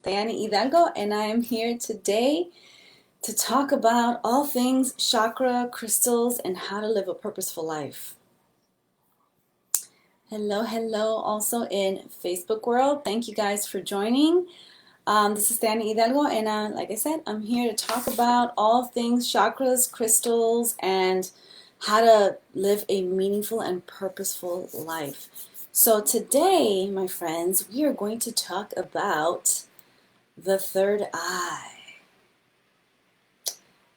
Teany Hidalgo, and I am here today to talk about all things chakra, crystals, and how to live a purposeful life. Hello, hello, also in Facebook world. Thank you guys for joining. This is Teany Hidalgo, and like I said, I'm here to talk about all things chakras, crystals, and how to live a meaningful and purposeful life. So today, my friends, we are going to talk about the third eye.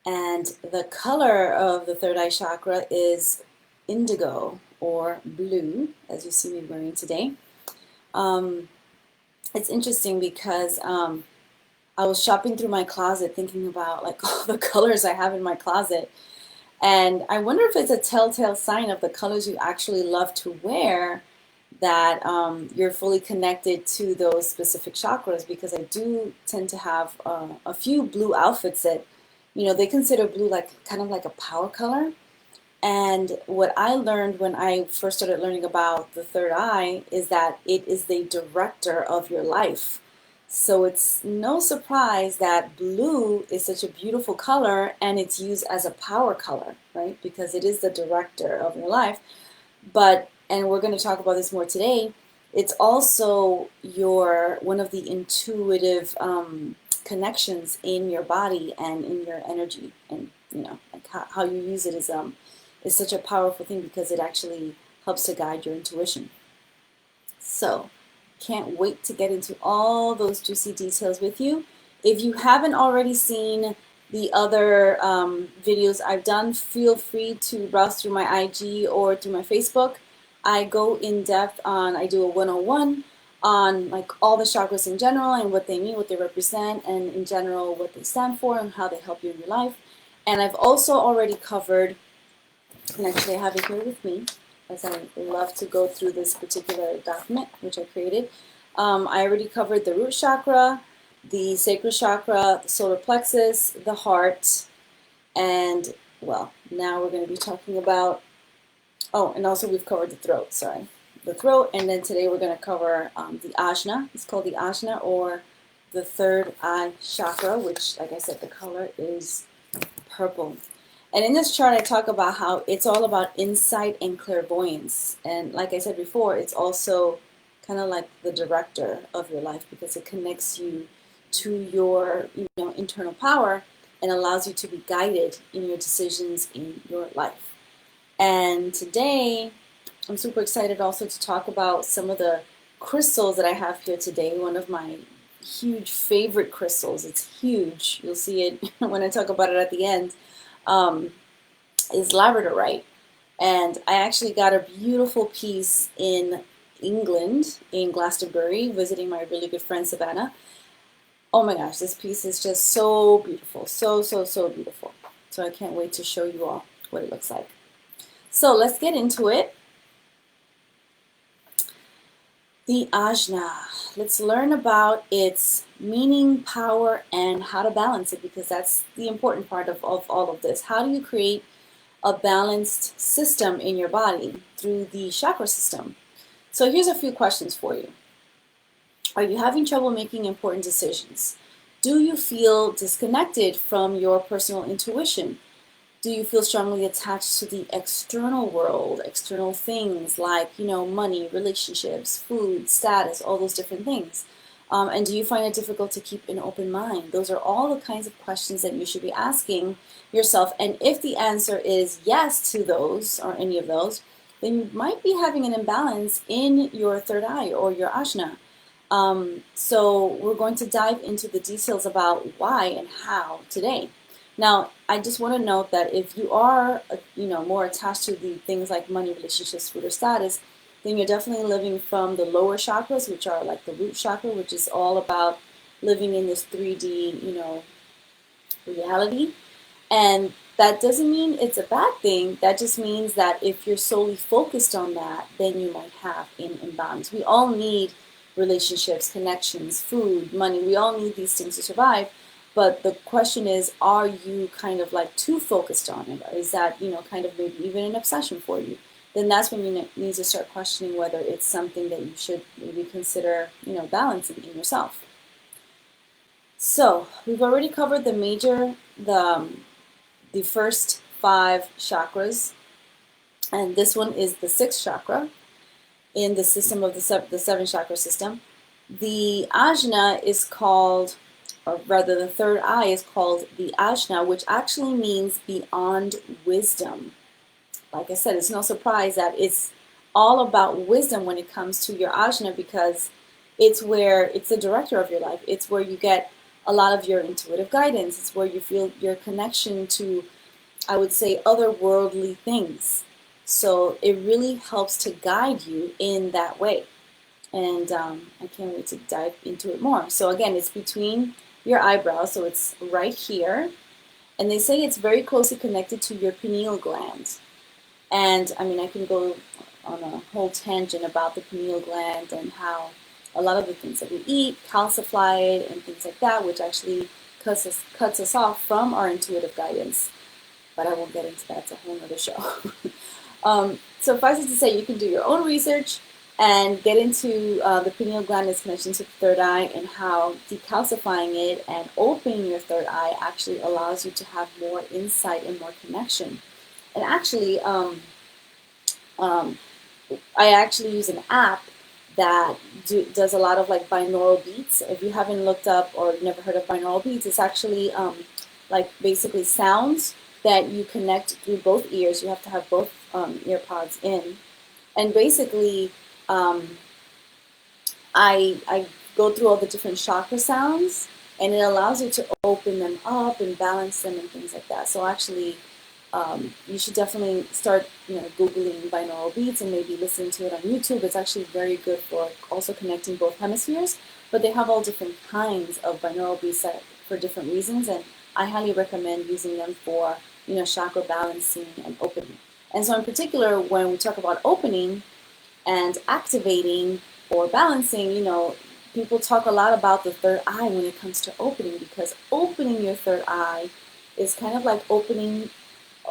And the color of the third eye chakra is indigo or blue, as you see me wearing today. It's interesting because I was shopping through my closet thinking about like all the colors I have in my closet. And I wonder if it's a telltale sign of the colors you actually love to wear that you're fully connected to those specific chakras, because I do tend to have a few blue outfits that, they consider blue like kind of like a power color. And what I learned when I first started learning about the third eye is that it is the director of your life. So it's no surprise that blue is such a beautiful color and it's used as a power color, right? Because it is the director of your life. But, and we're going to talk about this more today, it's also one of the intuitive connections in your body and in your energy, and like how you use it is such a powerful thing because it actually helps to guide your intuition. So can't wait to get into all those juicy details with you. If you haven't already seen the other videos I've done, feel free to browse through my IG or through my Facebook. I go in depth I do a 101 on like all the chakras in general and what they mean, what they represent, and in general what they stand for and how they help you in your life. And I've also already covered, and actually I have it here with me, as I love to go through this particular document which I created. I already covered the root chakra, the sacral chakra, the solar plexus, the heart, and well, now we're going to be talking about, oh, and also we've covered the throat, the throat, and then today we're going to cover the Ajna. It's called the Ajna, or the third eye chakra, which, like I said, the color is purple. And in this chart, I talk about how it's all about insight and clairvoyance. And like I said before, it's also kind of like the director of your life because it connects you to your internal power and allows you to be guided in your decisions in your life. And today, I'm super excited also to talk about some of the crystals that I have here today. One of my huge favorite crystals, it's huge, you'll see it when I talk about it at the end, is labradorite. And I actually got a beautiful piece in England, in Glastonbury, visiting my really good friend Savannah. Oh my gosh, this piece is just so beautiful, so beautiful. So I can't wait to show you all what it looks like. So let's get into it. The Ajna. Let's learn about its meaning, power, and how to balance it, because that's the important part of all of this. How do you create a balanced system in your body through the chakra system? So here's a few questions for you. Are you having trouble making important decisions? Do you feel disconnected from your personal intuition? Do you feel strongly attached to the external world, external things like, money, relationships, food, status, all those different things? And do you find it difficult to keep an open mind? Those are all the kinds of questions that you should be asking yourself. And if the answer is yes to those or any of those, then you might be having an imbalance in your third eye or your Ajna. So we're going to dive into the details about why and how today. Now, I just want to note that if you are, more attached to the things like money, relationships, food, or status, then you're definitely living from the lower chakras, which are like the root chakra, which is all about living in this 3D, reality. And that doesn't mean it's a bad thing. That just means that if you're solely focused on that, then you might have an imbalance. We all need relationships, connections, food, money. We all need these things to survive. But the question is, are you kind of like too focused on it? Or is that, kind of maybe even an obsession for you? Then that's when you need to start questioning whether it's something that you should maybe consider, balancing in yourself. So we've already covered the first 5 chakras, and this one is the 6th chakra in the system of the 7 chakra system. The Ajna is called, or rather the third eye is called the Ajna, which actually means beyond wisdom. Like I said, it's no surprise that it's all about wisdom when it comes to your Ajna, because it's the director of your life. It's where you get a lot of your intuitive guidance. It's where you feel your connection to, I would say, otherworldly things. So it really helps to guide you in that way. And I can't wait to dive into it more. So again, it's between your eyebrows, so it's right here. And they say it's very closely connected to your pineal gland. And I mean, I can go on a whole tangent about the pineal gland and how a lot of the things that we eat calcify it and things like that, which actually cuts us off from our intuitive guidance. But I won't get into that. It's a whole other show. So suffice it to say, you can do your own research and get into the pineal gland as connection to the third eye, and how decalcifying it and opening your third eye actually allows you to have more insight and more connection. And actually, I actually use an app that does a lot of like binaural beats. If you haven't looked up or never heard of binaural beats, it's actually like basically sounds that you connect through both ears. You have to have both ear pods in. And basically, I go through all the different chakra sounds, and it allows you to open them up and balance them and things like that. So actually, you should definitely start, Googling binaural beats and maybe listening to it on YouTube. It's actually very good for also connecting both hemispheres. But they have all different kinds of binaural beats for different reasons, and I highly recommend using them for, chakra balancing and opening. And so in particular, when we talk about opening and activating or balancing, people talk a lot about the third eye when it comes to opening, because opening your third eye is kind of like opening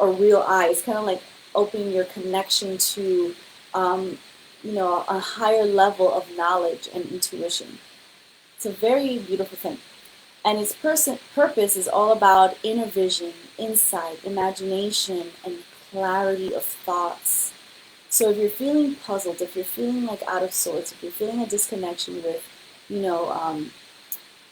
a real eye. It's kind of like opening your connection to, a higher level of knowledge and intuition. It's a very beautiful thing. And its purpose is all about inner vision, insight, imagination, and clarity of thoughts. So if you're feeling puzzled, if you're feeling like out of sorts, if you're feeling a disconnection with,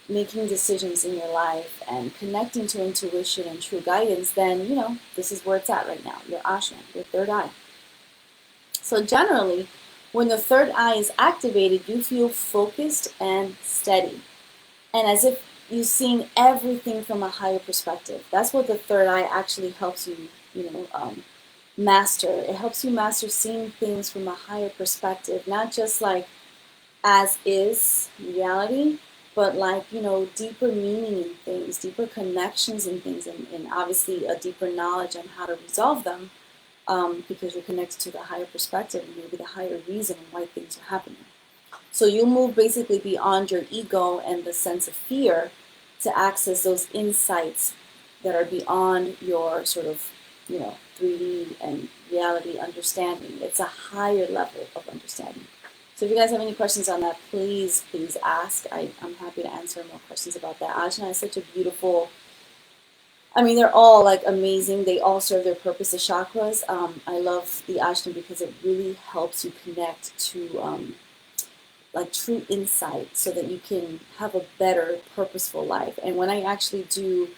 making decisions in your life and connecting to intuition and true guidance, then, this is where it's at right now, your Ajna, your third eye. So generally, when the third eye is activated, you feel focused and steady, and as if you're seeing everything from a higher perspective. That's what the third eye actually helps you, master. It helps you master seeing things from a higher perspective, not just like as is reality, but like, deeper meaning in things, deeper connections in things, and obviously a deeper knowledge on how to resolve them, because you're connected to the higher perspective and maybe the higher reason why things are happening. So you move basically beyond your ego and the sense of fear to access those insights that are beyond your sort of, 3D and reality understanding. It's a higher level of understanding. So if you guys have any questions on that, please ask. I'm happy to answer more questions about that. Ajna is such a beautiful, they're all like amazing. They all serve their purpose as chakras. I love the Ajna because it really helps you connect to like true insight, so that you can have a better, purposeful life. And when I actually do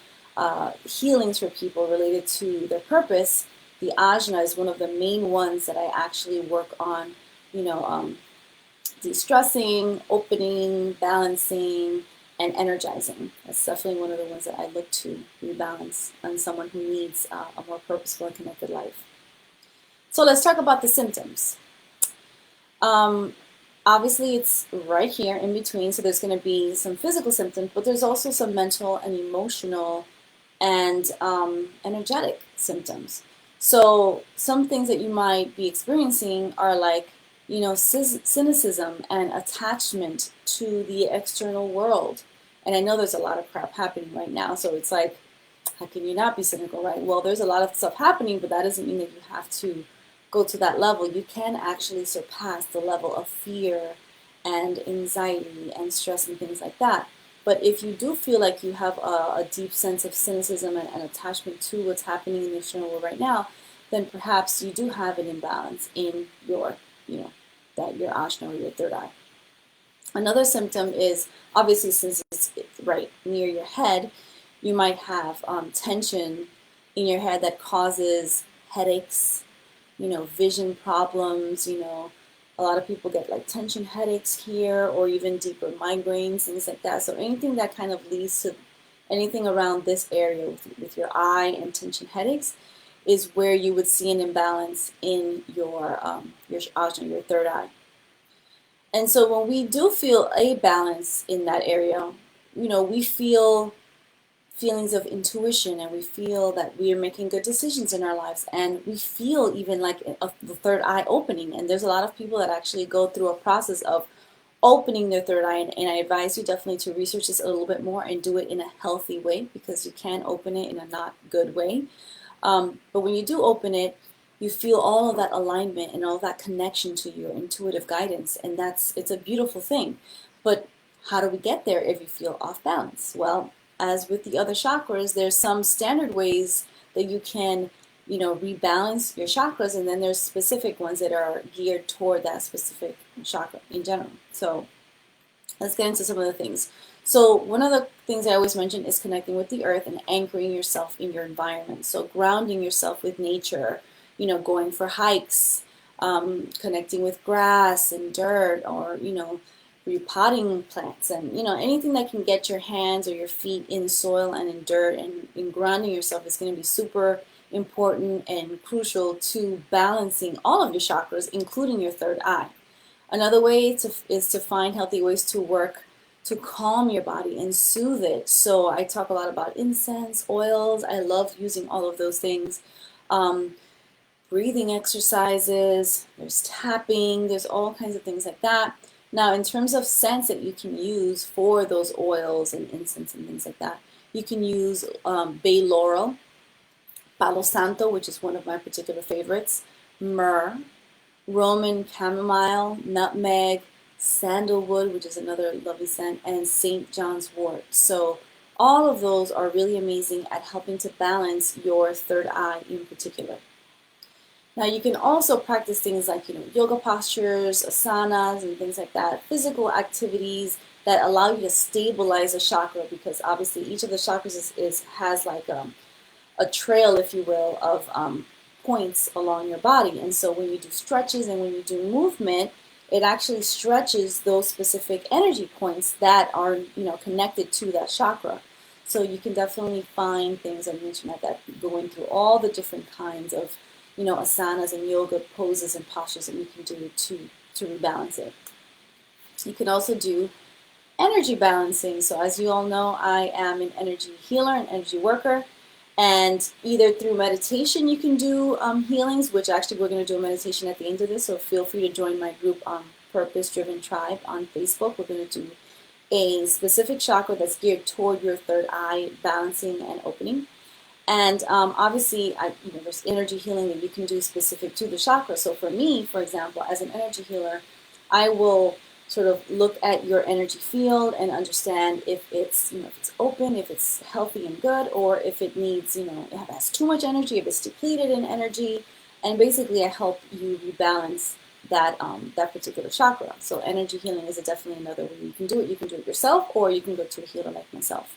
healings for people related to their purpose, the Ajna is one of the main ones that I actually work on, de-stressing, opening, balancing, and energizing. That's definitely one of the ones that I look to rebalance on someone who needs a more purposeful and connected life. So let's talk about the symptoms. Obviously, it's right here in between, so there's going to be some physical symptoms, but there's also some mental and emotional and energetic symptoms. So some things that you might be experiencing are like, cynicism and attachment to the external world. And I know there's a lot of crap happening right now, so it's like, how can you not be cynical, right? Well, there's a lot of stuff happening, but that doesn't mean that you have to go to that level. You can actually surpass the level of fear and anxiety and stress and things like that. But if you do feel like you have a deep sense of cynicism and attachment to what's happening in the external world right now, then perhaps you do have an imbalance in your, that your ajna or your third eye. Another symptom is, obviously, since it's right near your head, you might have tension in your head that causes headaches, vision problems, a lot of people get like tension headaches here, or even deeper migraines, things like that. So anything that kind of leads to anything around this area with your eye and tension headaches is where you would see an imbalance in your ajna, your third eye. And so when we do feel a balance in that area, we feel feelings of intuition, and we feel that we are making good decisions in our lives, and we feel even like the third eye opening. And there's a lot of people that actually go through a process of opening their third eye, and I advise you definitely to research this a little bit more and do it in a healthy way, because you can open it in a not good way. But when you do open it, you feel all of that alignment and all that connection to your intuitive guidance, and it's a beautiful thing. But how do we get there if you feel off balance? Well, as with the other chakras, there's some standard ways that you can, rebalance your chakras, and then there's specific ones that are geared toward that specific chakra in general. So let's get into some of the things. So one of the things I always mention is connecting with the earth and anchoring yourself in your environment. So grounding yourself with nature, going for hikes, connecting with grass and dirt, or, repotting plants, and, anything that can get your hands or your feet in soil and in dirt, and in grounding yourself is going to be super important and crucial to balancing all of your chakras, including your third eye. Another way is to find healthy ways to work to calm your body and soothe it. So I talk a lot about incense, oils. I love using all of those things. Breathing exercises, there's tapping, there's all kinds of things like that. Now, in terms of scents that you can use for those oils and incense and things like that, you can use bay laurel, palo santo, which is one of my particular favorites, myrrh, Roman chamomile, nutmeg, sandalwood, which is another lovely scent, and St. John's wort. So all of those are really amazing at helping to balance your third eye in particular. Now you can also practice things like, yoga postures, asanas, and things like that, physical activities that allow you to stabilize a chakra, because obviously each of the chakras has like a trail, if you will, of points along your body. And so when you do stretches and when you do movement, it actually stretches those specific energy points that are, connected to that chakra. So you can definitely find things, I mentioned that going through all the different kinds of, asanas and yoga poses and postures that you can do to rebalance it. You can also do energy balancing. So as you all know, I am an energy healer, an energy worker. And either through meditation you can do healings, which actually we're going to do a meditation at the end of this, so feel free to join my group on Purpose Driven Tribe on Facebook. We're going to do a specific chakra that's geared toward your third eye, balancing and opening. And obviously, there's energy healing that you can do specific to the chakra. So for me, for example, as an energy healer, I will sort of look at your energy field and understand if it's, if it's open, if it's healthy and good, or if it needs, it has too much energy, if it's depleted in energy. And basically, I help you rebalance that particular chakra. So energy healing is definitely another way you can do it. You can do it yourself, or you can go to a healer like myself.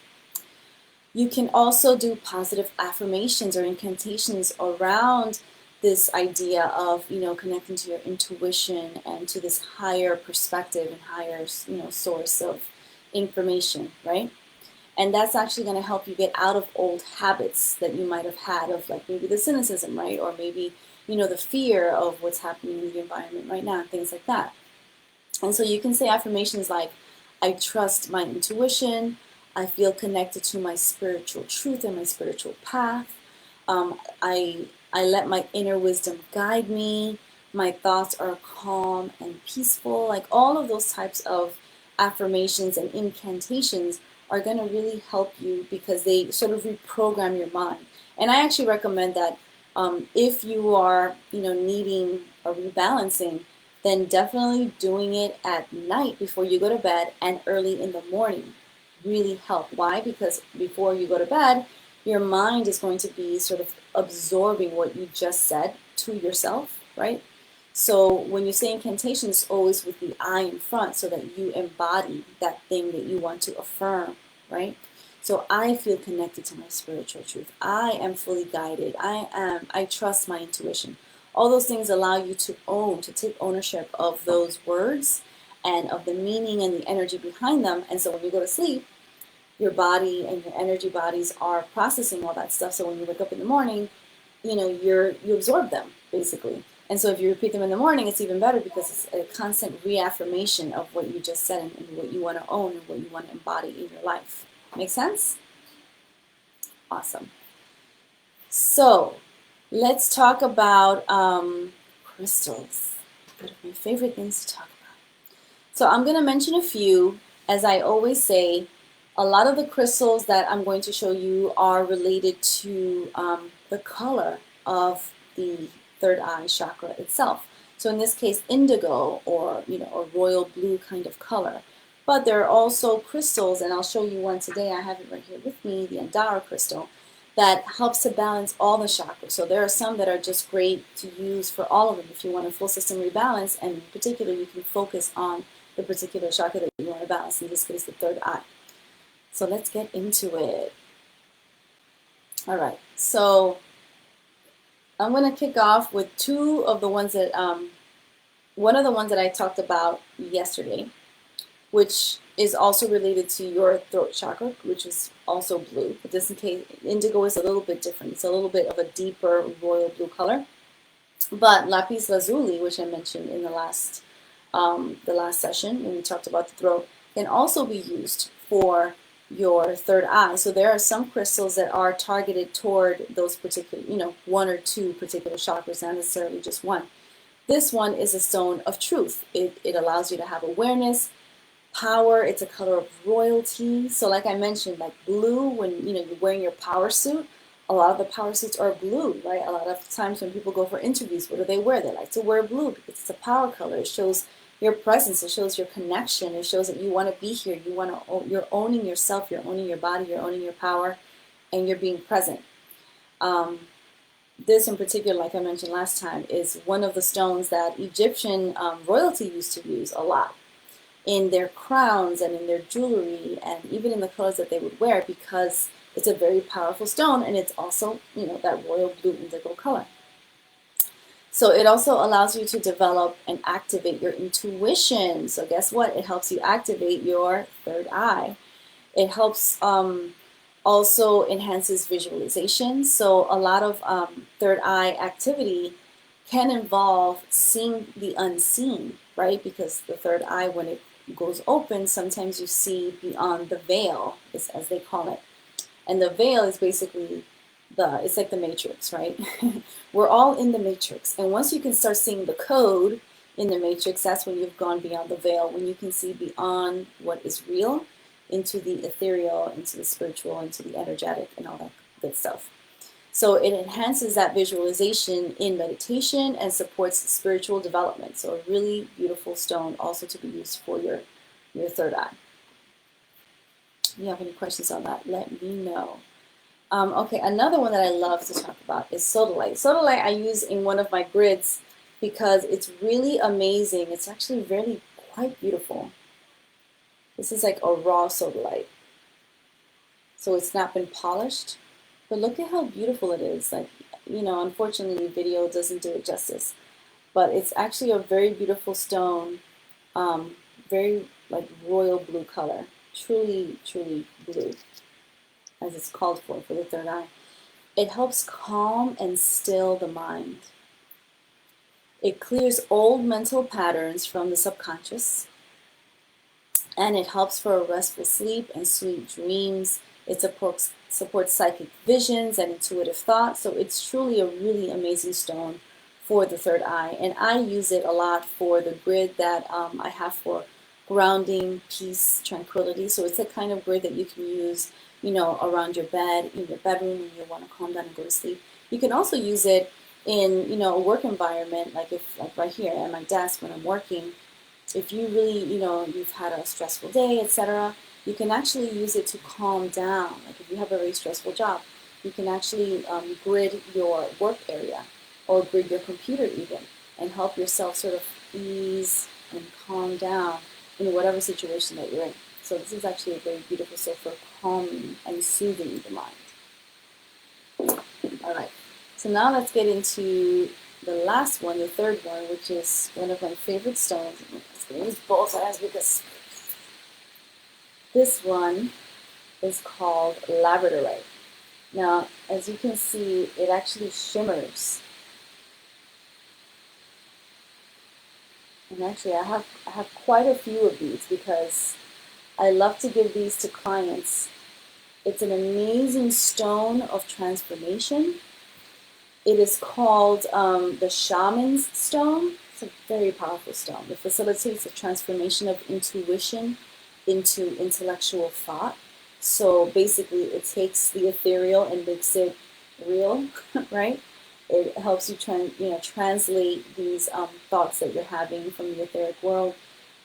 You can also do positive affirmations or incantations around this idea of, connecting to your intuition and to this higher perspective and higher, source of information, right? And that's actually going to help you get out of old habits that you might have had of, like, maybe the cynicism, right? Or maybe, the fear of what's happening in the environment right now, things like that. And so you can say affirmations like, I trust my intuition, I feel connected to my spiritual truth and my spiritual path. I let my inner wisdom guide me. My thoughts are calm and peaceful. Like, all of those types of affirmations and incantations are going to really help you, because they sort of reprogram your mind. And I actually recommend that if you are, needing a rebalancing, then definitely doing it at night before you go to bed and early in the morning. really help. Why? Because before you go to bed, your mind is going to be sort of absorbing what you just said to yourself, right? So when you say incantations, always with the I in front so that you embody that thing that you want to affirm, right? So I feel connected to my spiritual truth. I am fully guided. I trust my intuition. All those things allow you to own, to take ownership of those words and of the meaning and the energy behind them. And so when you go to sleep, your body and your energy bodies are processing all that stuff. So when you wake up in the morning, you absorb them basically. And so if you repeat them in the morning, it's even better because it's a constant reaffirmation of what you just said and what you want to own and what you want to embody in your life. Make sense? Awesome. So let's talk about crystals. One of my favorite things to talk about. So I'm going to mention a few. As I always say, a lot of the crystals that I'm going to show you are related to the color of the third eye chakra itself. So in this case, indigo or a royal blue kind of color. But there are also crystals, and I'll show you one today. I have it right here with me, the Andara crystal, that helps to balance all the chakras. So there are some that are just great to use for all of them if you want a full system rebalance, and in particular you can focus on the particular chakra that you want to balance, in this case the third eye. So let's get into it. All right, so I'm going to kick off with two of the ones that, one of the ones that I talked about yesterday, which is also related to your throat chakra, which is also blue. But this case, indigo is a little bit different. It's a little bit of a deeper royal blue color. But lapis lazuli, which I mentioned in the last session when we talked about the throat, can also be used for your third eye. So there are some crystals that are targeted toward those particular, one or two particular chakras, not necessarily just one. This one is a stone of truth. It allows you to have awareness, power. It's a color of royalty. So like I mentioned, like blue, when you're wearing your power suit, a lot of the power suits are blue, right? A lot of times when people go for interviews, what do they wear? They like to wear blue because it's a power color. It shows your presence. It shows your connection. It shows that you want to be here. You're owning yourself. You're owning your body. You're owning your power, and you're being present. This in particular, like I mentioned last time, is one of the stones that Egyptian royalty used to use a lot in their crowns and in their jewelry and even in the clothes that they would wear, because it's a very powerful stone, and it's also, that royal blue indigo color. So it also allows you to develop and activate your intuition. So guess what? It helps you activate your third eye. It helps also enhances visualization. So a lot of third eye activity can involve seeing the unseen, right? Because the third eye, when it goes open, sometimes you see beyond the veil, as they call it. And the veil is basically it's like the matrix, right? We're all in the matrix. And once you can start seeing the code in the matrix, that's when you've gone beyond the veil, when you can see beyond what is real into the ethereal, into the spiritual, into the energetic, and all that good stuff. So it enhances that visualization in meditation and supports spiritual development. So a really beautiful stone also to be used for your third eye. If you have any questions on that, let me know. Okay, another one that I love to talk about is sodalite. Sodalite I use in one of my grids because it's really amazing. It's actually really quite beautiful. This is like a raw sodalite. So it's not been polished. But look at how beautiful it is. Like, unfortunately, video doesn't do it justice. But it's actually a very beautiful stone. Very like royal blue color. Truly, truly blue, as it's called for the third eye. It helps calm and still the mind. It clears old mental patterns from the subconscious. And it helps for a restful sleep and sweet dreams. It supports psychic visions and intuitive thought. So it's truly a really amazing stone for the third eye. And I use it a lot for the grid that I have for grounding, peace, tranquility. So it's the kind of grid that you can use, around your bed, in your bedroom, when you want to calm down and go to sleep. You can also use it in, a work environment, like right here at my desk when I'm working. If you really, you've had a stressful day, etc., you can actually use it to calm down. Like if you have a very stressful job, you can actually grid your work area or grid your computer even and help yourself sort of ease and calm down in whatever situation that you're in. So this is actually a very beautiful soap for calming and soothing the mind. All right, so now let's get into the last one, the third one, which is one of my favorite stones. I'm going to use both hands because this one is called labradorite. Now, as you can see, it actually shimmers. And actually, I have quite a few of these because I love to give these to clients. It's an amazing stone of transformation. It is called the Shaman's Stone. It's a very powerful stone. It facilitates the transformation of intuition into intellectual thought. So basically, it takes the ethereal and makes it real, right? It helps you translate these thoughts that you're having from the etheric world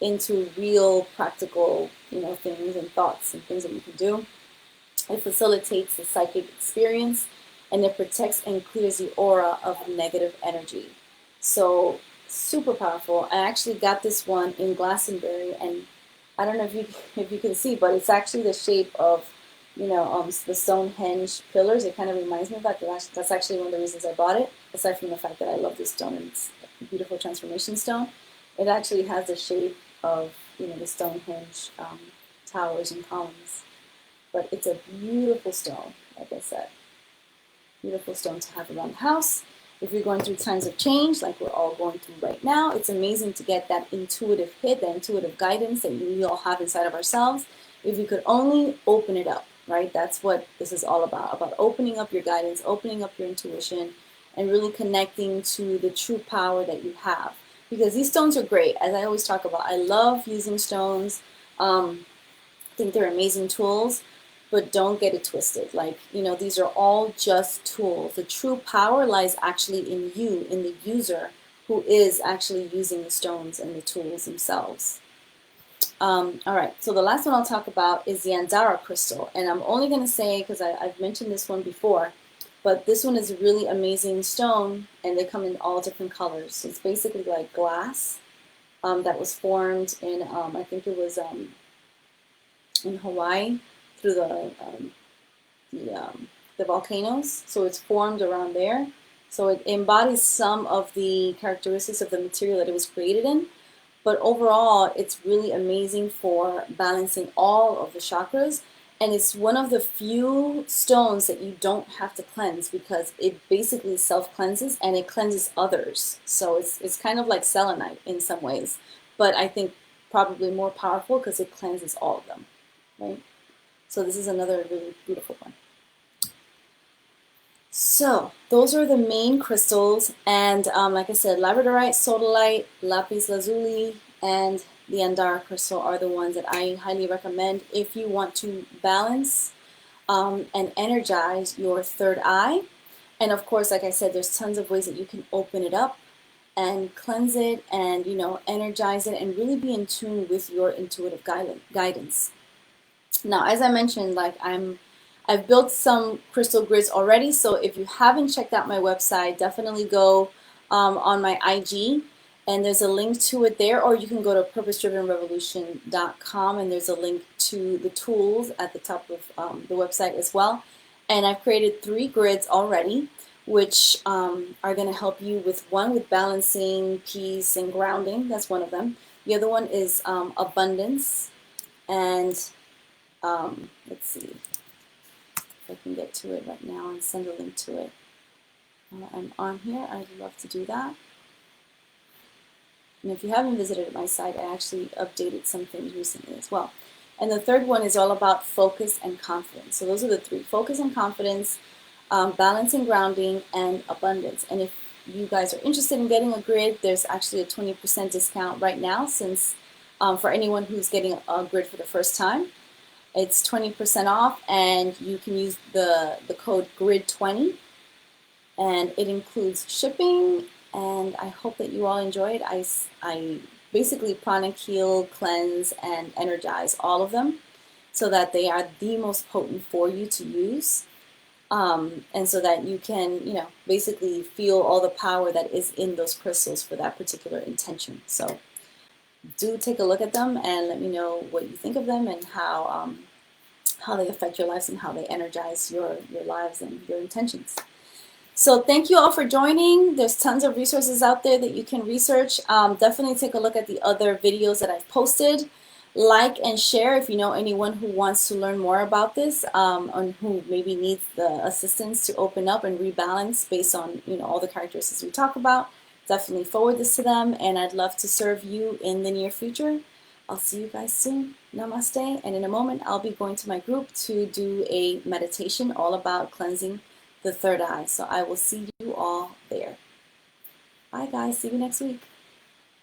into real, practical, things and thoughts and things that you can do. It facilitates the psychic experience, and it protects and clears the aura of negative energy. So super powerful. I actually got this one in Glastonbury, and I don't know if you can see, but it's actually the shape of the Stonehenge pillars. It kind of reminds me of that. That's actually one of the reasons I bought it. Aside from the fact that I love this stone and it's a beautiful transformation stone, it actually has the shape of the Stonehenge towers and columns. But it's a beautiful stone, like I said. Beautiful stone to have around the house. If you're going through times of change, like we're all going through right now, it's amazing to get that intuitive hit, that intuitive guidance that we all have inside of ourselves. If you could only open it up, right? That's what this is all about opening up your guidance, opening up your intuition, and really connecting to the true power that you have. Because these stones are great, as I always talk about. I love using stones. I think they're amazing tools. But don't get it twisted. These are all just tools. The true power lies actually in you, in the user who is actually using the stones and the tools themselves. All right, so the last one I'll talk about is the Andara crystal. And I'm only going to say, because I've mentioned this one before, but this one is a really amazing stone, and they come in all different colors. So it's basically like glass that was formed in, I think it was in Hawaii, through the volcanoes, so it's formed around there. So it embodies some of the characteristics of the material that it was created in, but overall, it's really amazing for balancing all of the chakras, and it's one of the few stones that you don't have to cleanse because it basically self-cleanses and it cleanses others. So it's kind of like selenite in some ways, but I think probably more powerful because it cleanses all of them, right? So this is another really beautiful one. So those are the main crystals, and like I said, labradorite, sodalite, lapis lazuli, and the Andara crystal are the ones that I highly recommend if you want to balance and energize your third eye. And of course, like I said, there's tons of ways that you can open it up and cleanse it and energize it and really be in tune with your intuitive guidance. Now, as I mentioned, I've built some crystal grids already, so if you haven't checked out my website, definitely go on my IG, and there's a link to it there, or you can go to purposedrivenrevolution.com, and there's a link to the tools at the top of the website as well. And I've created 3 grids already, which are going to help you with balancing, peace, and grounding. That's one of them. The other one is abundance, and let's see if I can get to it right now and send a link to it. I'm on here. I'd love to do that. And if you haven't visited my site, I actually updated some things recently as well. And the third one is all about focus and confidence. So those are the 3: focus and confidence, balance and grounding, and abundance. And if you guys are interested in getting a grid, there's actually a 20% discount right now, since for anyone who's getting a grid for the first time. It's 20% off, and you can use the code GRID20, and it includes shipping, and I hope that you all enjoy it. I basically pranic, heal, cleanse, and energize all of them. so that they are the most potent for you to use. And so that you can, basically feel all the power that is in those crystals for that particular intention. So do take a look at them and let me know what you think of them and how they affect your lives and how they energize your lives and your intentions. So thank you all for joining. There's tons of resources out there that you can research. Definitely take a look at the other videos that I've posted. Like and share if you know anyone who wants to learn more about this, and who maybe needs the assistance to open up and rebalance based on all the characteristics we talk about. Definitely forward this to them, and I'd love to serve you in the near future. I'll see you guys soon. Namaste. And in a moment, I'll be going to my group to do a meditation all about cleansing the third eye. So I will see you all there. Bye, guys. See you next week.